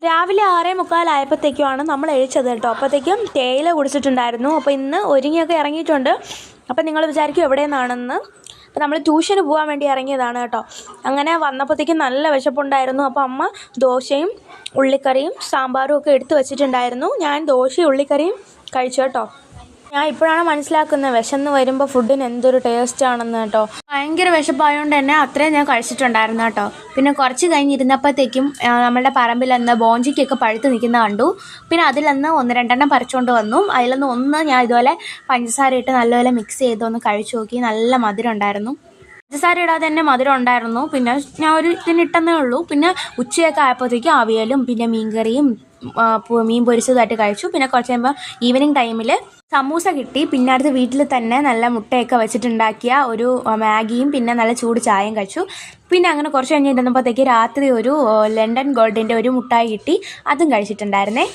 രാവിലെ 6:45 നമ്മൾ എഴുതിച്ചത് കേട്ടോ. അപ്പോഴത്തേക്കും തേയില കുടിച്ചിട്ടുണ്ടായിരുന്നു. അപ്പോൾ ഇന്ന് ഒരുങ്ങിയൊക്കെ ഇറങ്ങിയിട്ടുണ്ട്. അപ്പോൾ നിങ്ങൾ വിചാരിക്കും എവിടെ നിന്നാണെന്ന്. അപ്പോൾ നമ്മൾ ട്യൂഷന് പോകാൻ വേണ്ടി ഇറങ്ങിയതാണ് കേട്ടോ. അങ്ങനെ വന്നപ്പോഴത്തേക്കും നല്ല വിശപ്പുണ്ടായിരുന്നു. അപ്പോൾ അമ്മ ദോശയും ഉള്ളിക്കറിയും സാമ്പാറും ഒക്കെ എടുത്ത് വെച്ചിട്ടുണ്ടായിരുന്നു. ഞാൻ ദോശയും ഉള്ളിക്കറിയും കഴിച്ചു കേട്ടോ. ഞാൻ ഇപ്പോഴാണ് മനസ്സിലാക്കുന്നത് വിശന്ന് വരുമ്പോൾ ഫുഡിന് എന്തൊരു ടേസ്റ്റാണെന്ന് കേട്ടോ. ഭയങ്കര വിശപ്പായതുകൊണ്ട് തന്നെ അത്രയും ഞാൻ കഴിച്ചിട്ടുണ്ടായിരുന്നു കേട്ടോ. പിന്നെ കുറച്ച് കഴിഞ്ഞിരുന്നപ്പോഴത്തേക്കും നമ്മളുടെ പറമ്പിൽ നിന്ന് ബോഞ്ചിക്കൊക്കെ പഴുത്ത് നിൽക്കുന്ന കണ്ടു. പിന്നെ അതിൽ നിന്ന് 1-2 പറിച്ചുകൊണ്ട് വന്നു. അതിലൊന്ന് ഞാൻ ഇതുപോലെ പഞ്ചസാര ഇട്ട് നല്ലപോലെ മിക്സ് ചെയ്തൊന്ന് കഴിച്ചു നോക്കി. നല്ല മധുരം ഉണ്ടായിരുന്നു. പഞ്ചസാര ഇടാതെ തന്നെ മധുരം ഉണ്ടായിരുന്നു. പിന്നെ ഞാൻ ഒരു ഇതിനിട്ടെന്നേ ഉള്ളൂ. പിന്നെ ഉച്ചയൊക്കെ ആയപ്പോഴത്തേക്കും അവിയലും പിന്നെ മീൻകറിയും മീൻ പൊരിച്ചതായിട്ട് കഴിച്ചു. പിന്നെ കുറച്ച് കഴിയുമ്പോൾ ഈവനിങ് ടൈമിൽ സമൂസ കിട്ടി. പിന്നെ അടുത്ത് വീട്ടിൽ തന്നെ നല്ല മുട്ടയൊക്കെ വെച്ചിട്ടുണ്ടാക്കിയ ഒരു മാഗിയും പിന്നെ നല്ല ചൂട് ചായയും കഴിച്ചു. പിന്നെ അങ്ങനെ കുറച്ച് കഴിഞ്ഞിരുന്നപ്പോഴത്തേക്ക് രാത്രി ഒരു ലണ്ടൻ ഗോൾഡിൻ്റെ ഒരു മുട്ടായി കിട്ടി. അതും കഴിച്ചിട്ടുണ്ടായിരുന്നേ.